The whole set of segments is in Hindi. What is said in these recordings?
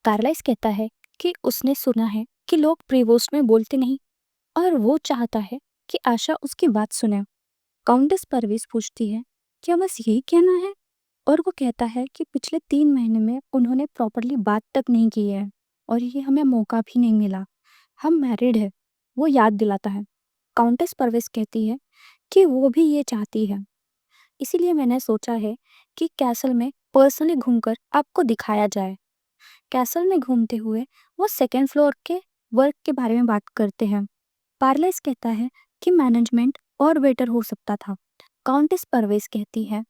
कार्लाइस कहता है कि उसने सुना है कि लोग प्रीवोस्ट में बोलते नहीं और वो चाहता है कि आशा उसकी बात सुने। काउंटेस परवेज पूछती है क्या बस यही कहना है, और वो कहता है कि पिछले 3 महीने में उन्होंने प्रॉपरली बात तक नहीं की है और ये हमें मौका भी नहीं मिला। हम मैरिड है, वो याद दिलाता है। काउंटेस परवेज कहती है कि वो भी ये चाहती है, इसीलिए मैंने सोचा है कि कैसल में पर्सनली घूमकर आपको दिखाया जाए। कैसल में घूमते हुए वो सेकेंड फ्लोर के वर्क के बारे में बात करते हैं। पार्लेस कहता है कि मैनेजमेंट और बेटर हो सकता था। काउंटेस परवेज कहती है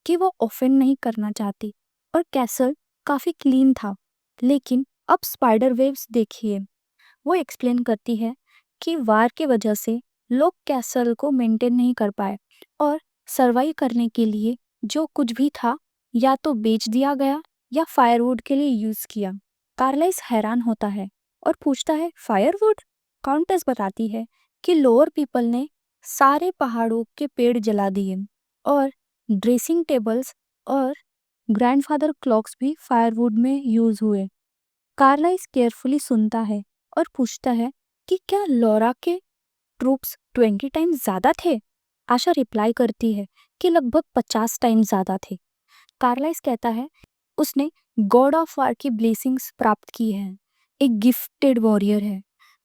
कि वो ऑफेंड नहीं करना चाहती और कैसल काफ़ी क्लीन था, लेकिन अब स्पाइडर वेव्स देखिए। वो एक्सप्लेन करती है कि वार की वजह से लोग कैसल को मेंटेन नहीं कर पाए और सर्वाइव करने के लिए जो कुछ भी था या तो बेच दिया गया या फायरवुड के लिए यूज किया। कार्लाइस हैरान होता है और पूछता है फायरवुड। काउंटेस बताती है कि लोअर पीपल ने सारे पहाड़ों के पेड़ जला दिए और ड्रेसिंग टेबल्स और ग्रैंडफादर क्लॉक्स भी फायरवुड में यूज हुए। कार्लाइस केयरफुली सुनता है और पूछता है कि क्या लॉरा के ट्रूप्स 20 टाइम्स ज्यादा थे। आशा रिप्लाई करती है कि लगभग 50 टाइम्स ज्यादा थे। कार्लाइस कहता है उसने गॉड ऑफ वार की ब्लेसिंग्स प्राप्त की है, एक गिफ्टेड वॉरियर है,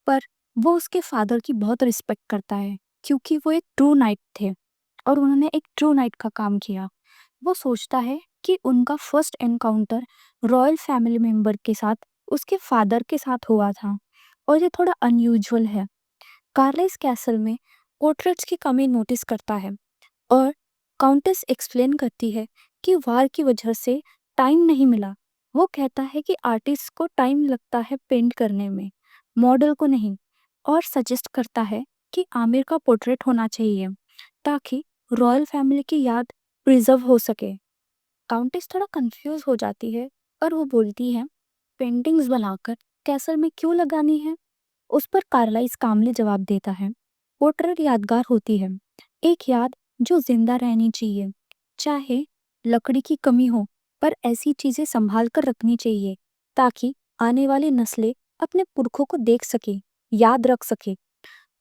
पर वो उसके फादर की बहुत रिस्पेक्ट करता है क्योंकि वो एक ट्रू नाइट थे और उन्होंने एक ट्रू नाइट का काम किया। वो सोचता है कि उनका first encounter royal family member के साथ उसके फादर के साथ हुआ था और ये थोड़ा अनयूजुअल है। कार्लाइस कैसल में पोर्ट्रेट्स की कमी नोटिस करता है और काउंटेस एक्सप्लेन करती है कि वार की वजह से टाइम नहीं मिला। वो कहता है कि आर्टिस्ट को टाइम लगता है पेंट करने में, मॉडल को नहीं, और सजेस्ट करता है कि आमिर का पोर्ट्रेट होना चाहिए ताकि रॉयल फैमिली की याद प्रिजर्व हो सके। काउंटेस थोड़ा कंफ्यूज हो जाती है और वो बोलती है पेंटिंग्स बनाकर कैसल में क्यों लगानी है। उस पर कार्लाइस कामली जवाब देता है पोर्ट्रेट यादगार होती है, एक याद जो जिंदा रहनी चाहिए, चाहे लकड़ी की कमी हो, पर ऐसी चीजें संभाल कर रखनी चाहिए ताकि आने वाली नस्लें अपने पुरखों को देख सके, याद रख सके।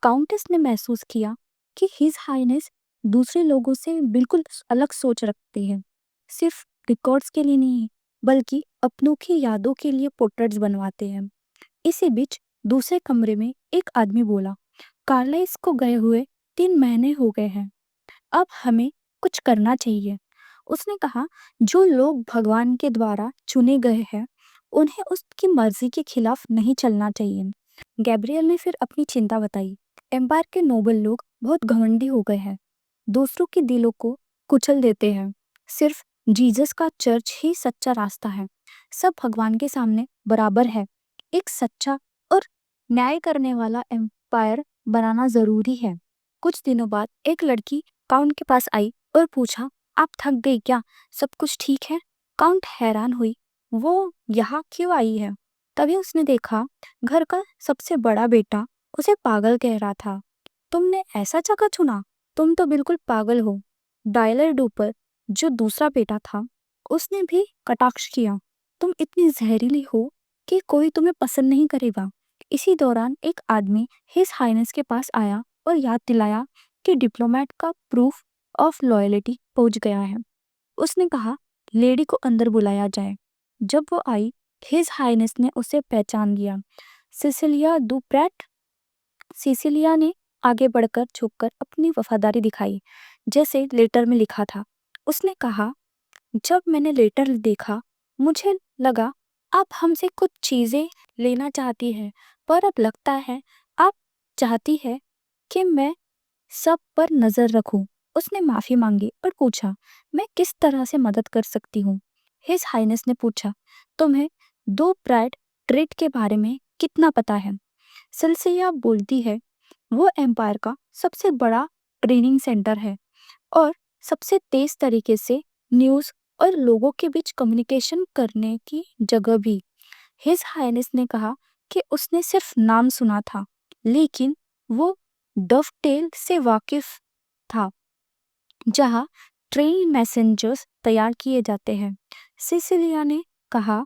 काउंटेस ने महसूस किया कि हिज हाइनेस दूसरे लोगों से बिल्कुल अलग सोच रखते हैं, सिर्फ रिकॉर्ड्स के लिए नहीं बल्कि अपनों की यादों के लिए पोर्ट्रेट्स बनवाते हैं। इसी बीच दूसरे कमरे में एक आदमी बोला कार्लाइस को गए हुए 3 महीने हो गए हैं, अब हमें कुछ करना चाहिए। उसने कहा जो लोग भगवान के द्वारा चुने गए हैं उन्हें उसकी मर्जी के खिलाफ नहीं चलना चाहिए। गैब्रियल ने फिर अपनी चिंता बताई एम्पायर के नोबल लोग बहुत घमंडी हो गए हैं, दूसरों के दिलों को कुचल देते हैं। सिर्फ जीसस का चर्च ही सच्चा रास्ता है, सब भगवान के सामने बराबर है। एक सच्चा और न्याय करने वाला एम्पायर बनाना जरूरी है। कुछ दिनों बाद एक लड़की काउंट के पास आई और पूछा आप थक गई क्या, सब कुछ ठीक है। काउंट हैरान हुई वो यहाँ क्यों आई है। तभी उसने देखा घर का सबसे बड़ा बेटा उसे पागल कह रहा था। तुमने ऐसा जगह चुना, तुम तो बिल्कुल पागल हो। डायलर डूपर जो दूसरा बेटा था उसने भी कटाक्ष किया, तुम इतनी जहरीली हो कि कोई तुम्हें पसंद नहीं करेगा। इसी दौरान एक आदमी हिज हाइनेस के पास आया और याद दिलाया कि डिप्लोमेट का प्रूफ ऑफ लॉयल्टी पहुंच गया है। उसने कहा लेडी को अंदर बुलाया जाए। जब वो आई हिज हाइनेस ने उसे पहचान लिया, सिसिलिया दुप्रैट। सिसिलिया ने आगे बढ़कर झुककर अपनी वफादारी दिखाई, जैसे लेटर में लिखा था। उसने कहा जब मैंने लेटर देखा मुझे लगा आप हमसे कुछ चीजें लेना चाहती हैं, पर अब लगता है आप चाहती है कि मैं सब पर नजर रखूं। उसने माफी मांगी और पूछा मैं किस तरह से मदद कर सकती हूँ। हिज हाइनेस ने पूछा तुम्हें दो प्राइड ट्रेड के बारे में कितना पता है। सिलसिया बोलती है वो एम्पायर का सबसे बड़ा ट्रेनिंग सेंटर है और सबसे तेज तरीके से न्यूज़ और लोगों के बीच कम्युनिकेशन करने की जगह भी। हिज हाइनेस ने कहा कि उसने सिर्फ नाम सुना था, लेकिन वो डवटेल से वाकिफ था जहां ट्रेन मैसेंजर्स तैयार किए जाते हैं। सिसिलिया ने कहा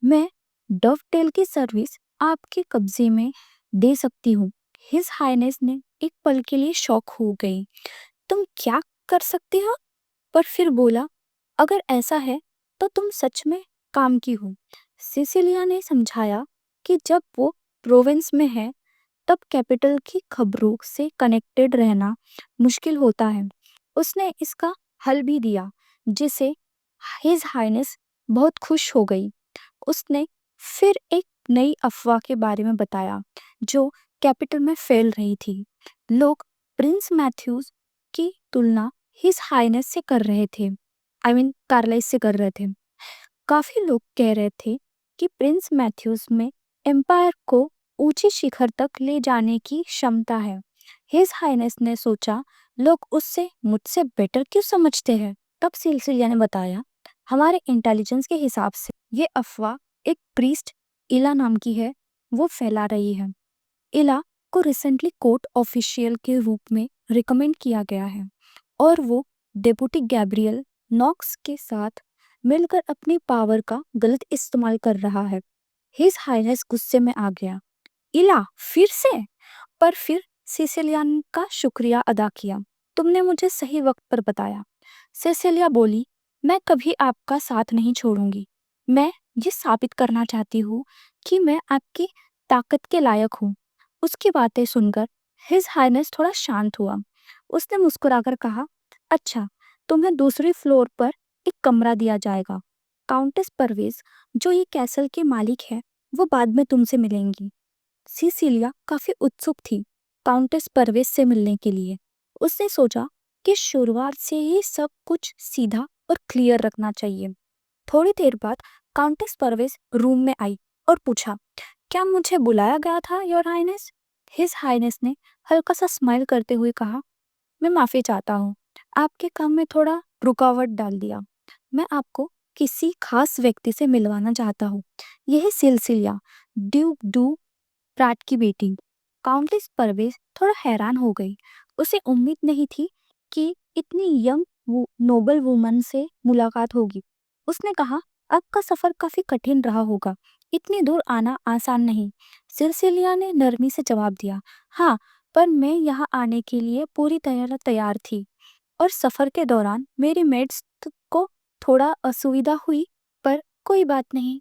मैं डवटेल की सर्विस आपके कब्जे में दे सकती हूँ। हिज हाइनेस ने एक पल के लिए शॉक हो गई। तुम क्या कर सकते हो? पर फिर बोला, अगर ऐसा है तो तुम सच में काम की हो। सिसिलिया ने समझाया कि जब वो प्रोविंस में है तब कैपिटल की खबरों से कनेक्टेड रहना मुश्किल होता है। उसने इसका हल भी दिया, जिसे हिज हाइनेस बहुत खुश हो गई। उसने फिर एक नई अफवाह के बारे में बताया जो कैपिटल में फैल रही थी। लोग प्रिंस मैथ्यूज की तुलना हिज हाइनेस से कर रहे थे, कार्लाइस से कर रहे थे। काफी लोग कह रहे थे कि प्रिंस मैथ्यूज में एम्पायर को ऊंची शिखर तक ले जाने की क्षमता है। हिज हाइनेस ने सोचा, लोग उससे मुझसे बेटर क्यों समझते हैं? तब सिलसिलिया ने बताया, हमारे इंटेलिजेंस के हिसाब से ये अफवाह एक प्रीस्ट इला नाम की है, वो फैला रही है। इला को रिसेंटली कोर्ट ऑफिशियल के रूप में रिकमेंड किया गया है और वो डेप्यूटी गैब्रियल नॉक्स के साथ मिलकर अपनी पावर का गलत इस्तेमाल कर रहा है। हिज हाइनेस गुस्से में आ गया। इला फिर से? पर फिर सिसिलियन का शुक्रिया अदा किया। तुमने मुझे सही वक्त पर बताया। सिसिलिया बोली, मैं कभी आपका साथ नहीं छोड़ूंगी। मैं ये साबित करना चाहती हूँ कि मैं आपकी ताकत के लायक हूँ। उसकी बातें सुनकर हिज हाइनेस थोड़ा शांत हुआ। उसने मुस्कुराकर कहा, अच्छा, तुम्हें दूसरी फ्लोर पर एक कमरा दिया जाएगा। काउंटेस परवेज, जो ये कैसल के मालिक है, वो बाद में तुमसे मिलेंगी। सिसिलिया काफी उत्सुक थी काउंटेस परवेज से मिलने के लिए। उसने सोचा कि शुरुआत से ही सब कुछ सीधा और क्लियर रखना चाहिए। थोड़ी देर बाद काउंटेस परवेज रूम में आई और पूछा, क्या मुझे बुलाया गया था योर हाइनेस? हिज हाइनेस ने हल्का सा स्माइल करते हुए कहा, मैं माफी चाहता हूँ, आपके काम में थोड़ा रुकावट डाल दिया। मैं आपको किसी खास व्यक्ति से मिलवाना चाहता हूँ। यह सिलसिला ड्यूक डू प्राट की बेटी। काउंटेस परवेज थोड़ा हैरान हो गई। उसे उम्मीद नहीं थी कि इतनी यंग नोबल वुमन से मुलाकात होगी। उसने कहा, आपका सफर काफी कठिन रहा होगा, इतनी दूर आना आसान नहीं। सिलसिलिया ने नरमी से जवाब दिया, हाँ, पर मैं यहाँ आने के लिए पूरी तरह तैयार थी और सफर के दौरान मेरी मेड्स को थोड़ा असुविधा हुई, पर कोई बात नहीं।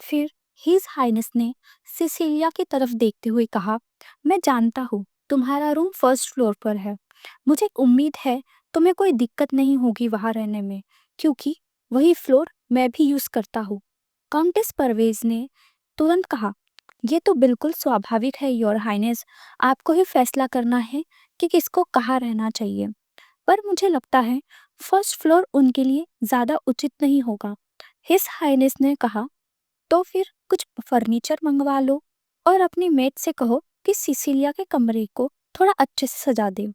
फिर हिज हाइनेस ने सिसिलिया की तरफ देखते हुए कहा, मैं जानता हूँ तुम्हारा रूम फर्स्ट फ्लोर पर है। मुझे उम्मीद है तुम्हें कोई दिक्कत नहीं होगी वहां रहने में, क्योंकि वही फ्लोर मैं भी यूज करता हूँ। काउंटेस परवेज ने तुरंत कहा, यह तो बिल्कुल स्वाभाविक है योर हाइनेस, आपको ही फैसला करना है कि किसको कहाँ रहना चाहिए। पर मुझे लगता है फर्स्ट फ्लोर उनके लिए ज्यादा उचित नहीं होगा। हिज हाइनेस ने कहा, तो फिर कुछ फर्नीचर मंगवा लो और अपनी मेड से कहो कि सिसिलिया के कमरे को थोड़ा अच्छे से सजा दे।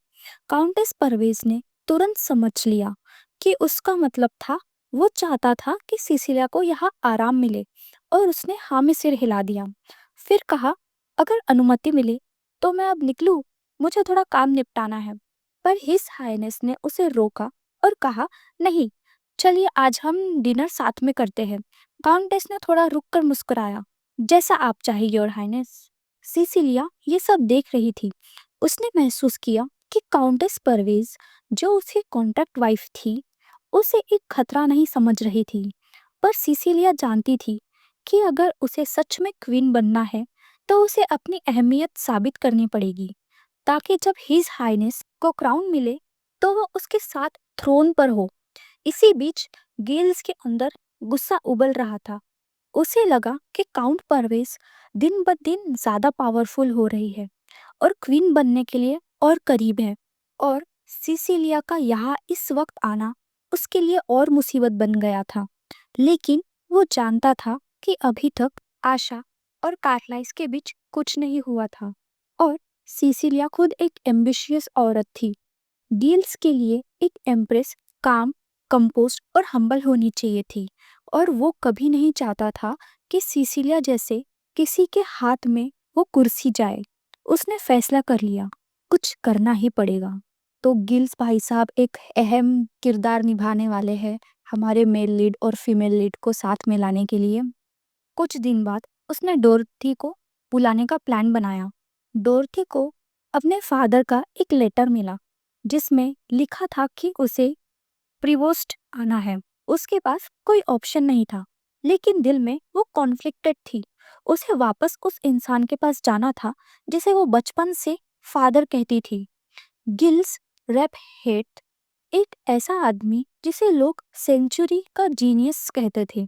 काउंटेस परवेज ने तुरंत समझ लिया कि उसका मतलब था, वो चाहता था कि सिसिलिया को यहाँ आराम मिले और उसने हाँ में सिर हिला दिया। फिर कहा, अगर अनुमति मिले तो मैं अब निकलूं, मुझे थोड़ा काम निपटाना है। पर हिज हाइनेस ने उसे रोका और कहा, नहीं, चलिए आज हम डिनर साथ में करते हैं। काउंटेस ने थोड़ा रुककर मुस्कुराया, जैसा आप चाहिए योर हाइनेस। सिसिलिया ये सब देख रही थी। उसने महसूस किया कि काउंटेस परवेज, जो उसकी कॉन्ट्रैक्ट वाइफ थी, उसे एक खतरा नहीं समझ रही थी। पर सिसिलिया जानती थी कि अगर उसे सच में क्वीन बनना है तो उसे अपनी अहमियत साबित करनी पड़ेगी, ताकि जब हिज हाइनेस को क्राउन मिले तो वो उसके साथ थ्रोन पर हो। इसी बीच गेल्स के अंदर गुस्सा उबल रहा था। उसे लगा कि काउंट परवेज दिन ब दिन ज्यादा पावरफुल हो रही है और क्वीन बनने के लिए और करीब है, और सिसिलिया का यहाँ इस वक्त आना उसके लिए और मुसीबत बन गया था। लेकिन वो जानता था कि अभी तक आशा और कार्लाइस के बीच कुछ नहीं हुआ था, और सिसिलिया खुद एक एम्बिशियस औरत थी। डील्स के लिए एक एम्प्रेस काम, कंपोस्ट और हम्बल होनी चाहिए थी, और वो कभी नहीं चाहता था कि सिसिलिया जैसे किसी के हाथ में वो कुर्सी जाए। उसने फैसला कर लिया, कुछ करना ही पड़ेगा। तो गिल्स भाई साहब एक अहम किरदार निभाने वाले हैं हमारे मेल लीड और फीमेल लीड को साथ में लाने के लिए। कुछ दिन बाद उसने डोरथी को बुलाने का प्लान बनाया। डोरथी को अपने फादर का एक लेटर मिला जिसमें लिखा था कि उसे प्रीवोस्ट आना है। उसके पास कोई ऑप्शन नहीं था, लेकिन दिल में वो कॉन्फ्लिक्टेड थी। उसे वापस उस इंसान के पास जाना था जिसे वो बचपन से फादर कहती थी। गिल्स रैप हेट, एक ऐसा आदमी जिसे लोग सेंचुरी का जीनियस कहते थे।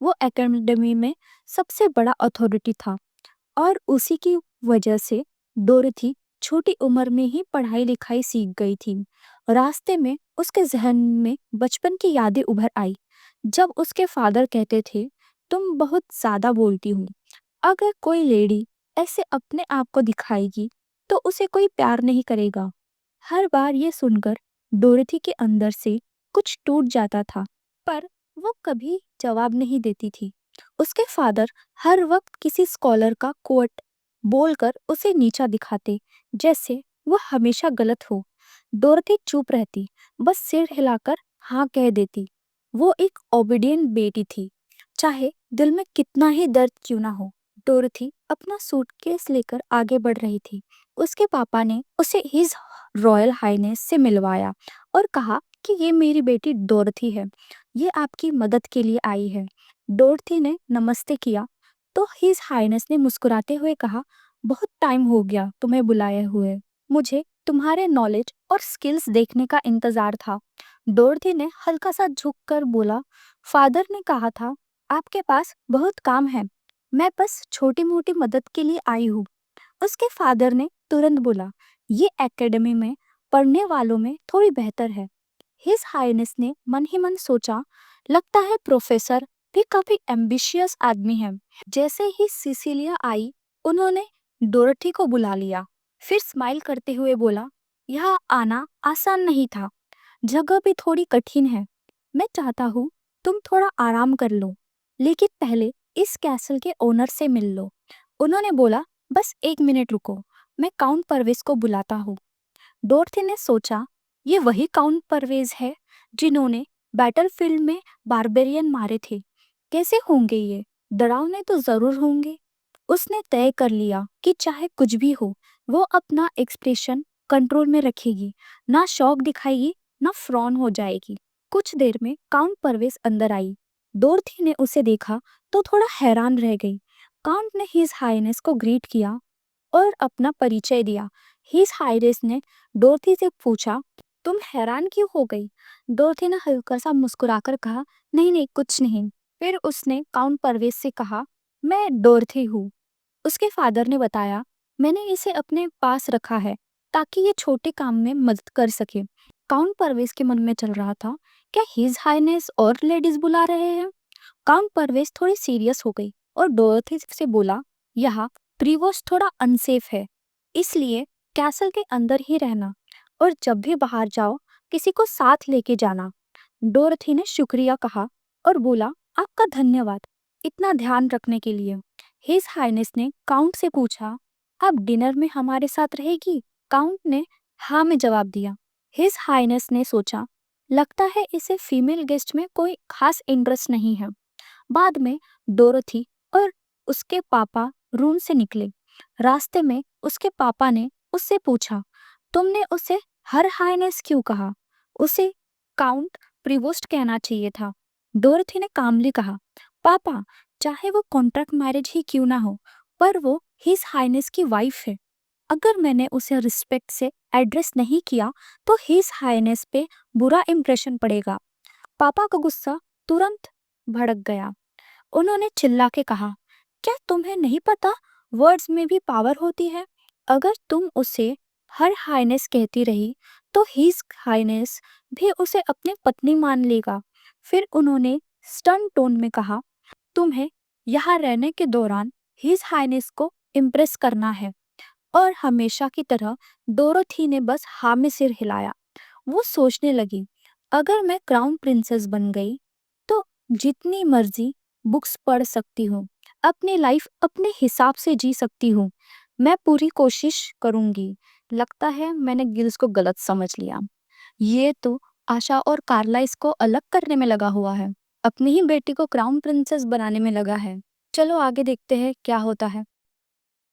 वो एकेडमी में सबसे बड़ा अथॉरिटी था और उसी की वजह से डोरथी छोटी उम्र में ही पढ़ाई लिखाई सीख गई थी। रास्ते में उसके जहन में बचपन की यादें उभर आई जब उसके फादर कहते थे, तुम बहुत ज्यादा बोलती हो। अगर कोई लेडी ऐसे अपने आप को दिखाएगी तो उसे कोई प्यार नहीं करेगा। हर बार ये सुनकर डोरथी के अंदर से कुछ टूट जाता था, पर वो कभी जवाब नहीं देती थी। उसके फादर हर वक्त किसी स्कॉलर का कोट बोलकर उसे नीचा दिखाते, जैसे वो हमेशा गलत हो। डोरथी चुप रहती, बस सिर हिलाकर हाँ कह देती। वो एक ओबीडियंट बेटी थी, चाहे दिल में कितना ही दर्द क्यों ना हो। डोरथी अपना सूटकेस लेकर आगे बढ़ रही थी। उसके पापा ने उसे हिज रॉयल हाइनेस से मिलवाया और कहा कि ये मेरी बेटी डोरथी है, ये आपकी मदद के लिए आई है। डोरथी ने नमस्ते किया तो हिज हाइनेस ने मुस्कुराते हुए कहा, बहुत टाइम हो गया तुम्हें बुलाए हुए, मुझे तुम्हारे नॉलेज और स्किल्स देखने का इंतजार था। डोरथी ने हल्का सा झुककर बोला, फादर ने कहा था आपके पास बहुत काम है, मैं बस छोटी मोटी मदद के लिए आई हूँ। उसके फादर ने तुरंत बोला, ये एकेडमी में पढ़ने वालों में थोड़ी बेहतर है। हिज हाइनेस ने मन ही मन सोचा, लगता है प्रोफेसर भी काफी एम्बिशियस आदमी है। जैसे ही सिसिलिया आई, उन्होंने डोरथी को बुला लिया, फिर स्माइल करते हुए बोला, यहाँ आना आसान नहीं था, जगह भी थोड़ी कठिन है। मैं चाहता हूँ तुम थोड़ा आराम कर लो, लेकिन पहले इस कैसल के ओनर से मिल लो। उन्होंने बोला, बस एक मिनट रुको, मैं काउंट परवेज को बुलाता हूँ। डोरथी ने सोचा, ये वही काउंट परवेज है जिन्होंने बैटलफील्ड में बारबेरियन मारे थे। कैसे होंगे ये, डरावने तो जरूर होंगे। उसने तय कर लिया कि चाहे कुछ भी हो, वो अपना एक्सप्रेशन कंट्रोल में रखेगी, ना शौक दिखाएगी ना फ्रॉन हो जाएगी। कुछ देर में काउंट परवेज अंदर आई। डोरथी ने उसे देखा तो थोड़ा हैरान रह गई। काउंट ने हिज हाइनेस को ग्रीट किया और अपना परिचय दिया। हिज हाइनेस ने डोरथी से पूछा, तुम हैरान क्यों हो गई? डोरथी ने हल्का सा मुस्कुराकर कहा, नहीं नहीं कुछ नहीं। फिर उसने काउंट परवेज से कहा, मैं डोरथी हूँ। उसके फादर ने बताया, मैंने इसे अपने पास रखा है ताकि ये छोटे काम में मदद कर सके। काउंट परवेज के मन में चल रहा था, क्या हिज हाइनेस और लेडीज बुला रहे हैं? काउंट परवेज थोड़ी सीरियस हो गई और डोरथी से बोला, यहाँ प्रीवोस्ट थोड़ा अनसेफ है, इसलिए कैसल के अंदर ही रहना और जब भी बाहर जाओ किसी को साथ लेके जाना। डोरथी ने शुक्रिया कहा और बोला, आपका धन्यवाद इतना ध्यान रखने के लिए। हिज हाइनेस ने काउंट से पूछा, आप डिनर में हमारे साथ रहेगी? काउंट ने हाँ में जवाब दिया। हिज हाइनेस ने सोचा, लगता है इसे फीमेल गेस्ट में कोई खास इंटरेस्ट नहीं है। बाद में डोरथी और उसके पापा रूम से निकले। रास्ते में उसके पापा ने उससे पूछा, तुमने उसे हर हाइनेस क्यों कहा? उसे काउंट प्रीवोस्ट कहना चाहिए था। डोरथी ने कामली कहा, पापा, चाहे वो कॉन्ट्रैक्ट मैरिज ही क्यों ना हो, पर वो हिज हाइनेस की वाइफ है। अगर मैंने उसे रिस्पेक्ट से एड्रेस नहीं किया तो हिज हाइनेस पे बुरा इंप्रेशन पड़ेगा। पापा का गुस्सा तुरंत भड़क गया। उन्होंने चिल्ला के कहा, क्या तुम्हें नहीं पता वर्ड्स में भी पावर होती है? अगर तुम उसे हर हाइनेस कहती रही तो हिज हाइनेस भी उसे अपनी पत्नी मान लेगा। फिर उन्होंने स्टर्न टोन में कहा, तुम्हें यहाँ रहने के दौरान हिज हाइनेस को इम्प्रेस करना है। और हमेशा की तरह डोरथी ने बस हाँ में सिर हिलाया। वो सोचने लगी, अगर मैं क्राउन प्रिंसेस बन गई तो जितनी मर्जी बुक्स पढ़ सकती हूँ, अपनी लाइफ अपने हिसाब से जी सकती हूँ। मैं पूरी कोशिश करूंगी। लगता है मैंने गिल्स को गलत समझ लिया। ये तो आशा और कार्ला इसको अलग करने में लगा हुआ है, अपनी ही बेटी को क्राउन प्रिंसेस बनाने में लगा है। चलो आगे देखते हैं क्या होता है।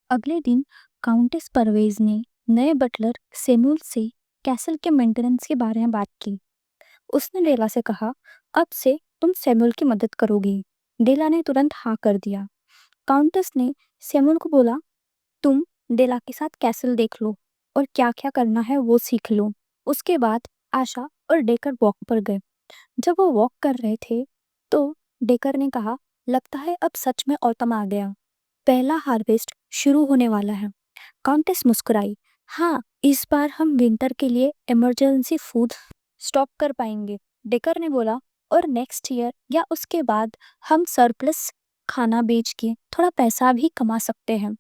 अगले दिन काउंटेस परवेज ने नए बटलर सेमुअल से कैसल के मेंटेनेंस के बारे में बात की। उसने डेला से कहा, अब से तुम सैमुअल की मदद करोगी। डेला ने तुरंत हाँ कर दिया। काउंटेस ने सैमुअल को बोला, तुम डेला के साथ कैसल देख लो और क्या क्या करना है वो सीख लो। उसके बाद आशा और डेकर वॉक पर गए। जब वो वॉक कर रहे थे तो डेकर ने कहा, लगता है अब सच में ऑटम आ गया, पहला हार्वेस्ट शुरू होने वाला है। काउंटेस मुस्कुराई, हाँ इस बार हम विंटर के लिए इमरजेंसी फूड स्टॉक कर पाएंगे। डेकर ने बोला, और नेक्स्ट ईयर या उसके बाद हम सरप्लस खाना बेच के थोड़ा पैसा भी कमा सकते हैं।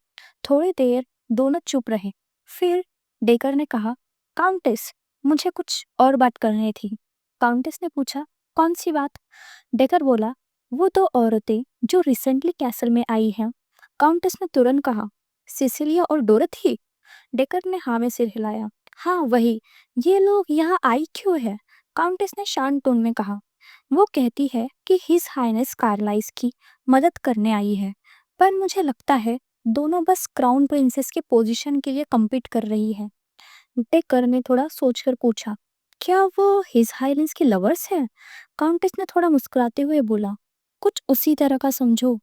थोड़ी देर दोनों चुप रहे। फिर डेकर ने कहा, काउंटेस मुझे कुछ और बात करनी थी। काउंटेस ने पूछा, कौन सी बात? डेकर बोला, वो दो औरतें जो रिसेंटली कैसल में आई हैं। काउंटेस ने तुरंत कहा, सिसिलिया और डोरथी? डेकर ने हाँ में सिर हिलाया, हाँ वही। ये लोग यहाँ आई क्यों है? काउंटेस ने शांत टोन में कहा, वो कहती है कि हिज हाइनेस कार्लाइस की मदद करने आई है, पर मुझे लगता है दोनों बस क्राउन प्रिंसेस के पोजीशन के लिए कम्पीट कर रही है। डेकर ने थोड़ा सोचकर पूछा, क्या वो हिज हाइनेस की लवर्स है? काउंटेस ने थोड़ा मुस्कुराते हुए बोला, कुछ उसी तरह का समझो।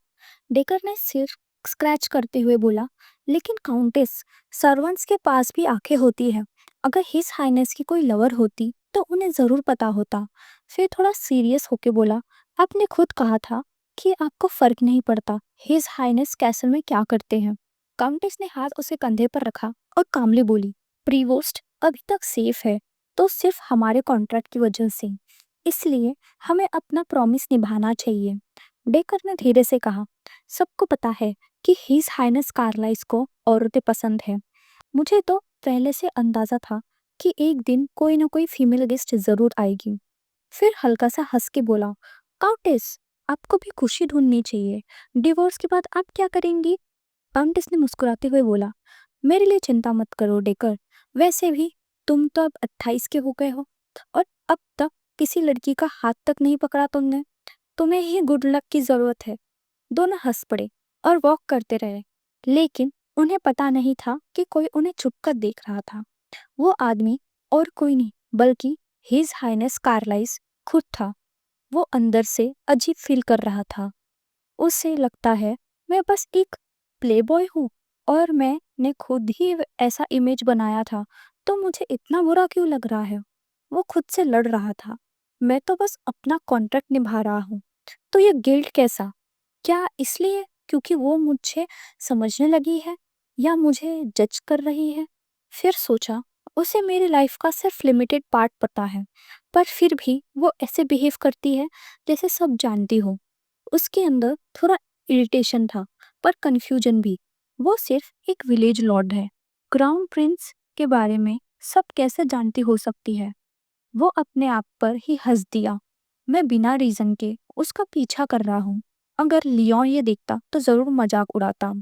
डेकर ने सिर स्क्रैच करते हुए बोला, लेकिन काउंटेस, सर्वेंट्स के पास भी आंखें होती है। अगर हिज हाइनेस की कोई लवर होती तो उन्हें जरूर पता होता। फिर थोड़ा सीरियस होके बोला, आपने खुद कहा था कि आपको फर्क नहीं पड़ता हिज हाइनेस कैसल में क्या करते हैं। काउंटेस ने हाथ उसे कंधे पर रखा और कामली बोली, प्रीवोस्ट अभी तक सेफ है तो सिर्फ हमारे कॉन्ट्रैक्ट की वजह से, इसलिए हमें अपना प्रॉमिस निभाना चाहिए। डेकर ने धीरे से कहा, सबको पता है कि हिज हाइनेस कार्लाइस को औरतें पसंद है। मुझे तो पहले से अंदाजा था कि एक दिन कोई ना कोई फीमेल गेस्ट जरूर आएगी। फिर हल्का सा हंस के बोला, काउंटेस आपको भी खुशी ढूंढनी चाहिए। डिवोर्स के बाद आप क्या करेंगी? काउंटेस ने मुस्कुराते हुए बोला, मेरे लिए चिंता मत करो डेकर, वैसे भी तुम तो अब 28 के हो गए हो और अब तक किसी लड़की का हाथ तक नहीं पकड़ा तुमने। तुम्हें ही गुड लक की जरूरत है। दोनों हंस पड़े और वॉक करते रहे, लेकिन उन्हें पता नहीं था कि कोई उन्हें छुपकर देख रहा था। वो आदमी और कोई नहीं बल्कि हिज हाइनेस कार्लाइस खुद था। वो अंदर से अजीब फील कर रहा था। उसे लगता है मैं बस एक प्लेबॉय हूँ और मैंने खुद ही ऐसा इमेज बनाया था, तो मुझे इतना बुरा क्यों लग रहा है? वो खुद से लड़ रहा था, मैं तो बस अपना कॉन्ट्रैक्ट निभा रहा हूँ, तो ये गिल्ट कैसा? क्या इसलिए क्योंकि वो मुझे समझने लगी है या मुझे जज कर रही है? फिर सोचा, उसे मेरी लाइफ का सिर्फ लिमिटेड पार्ट पता है, पर फिर भी वो ऐसे बिहेव करती है जैसे सब जानती हो। उसके अंदर थोड़ा इरिटेशन था, पर कंफ्यूजन भी। वो सिर्फ एक विलेज लॉर्ड है, क्राउन प्रिंस के बारे में सब कैसे जानती हो सकती है? वो अपने आप पर ही हंस दिया। मैं बिना रीजन के उसका पीछा कर रहा हूँ। अगर लियोन ये देखता तो जरूर मजाक उड़ाता।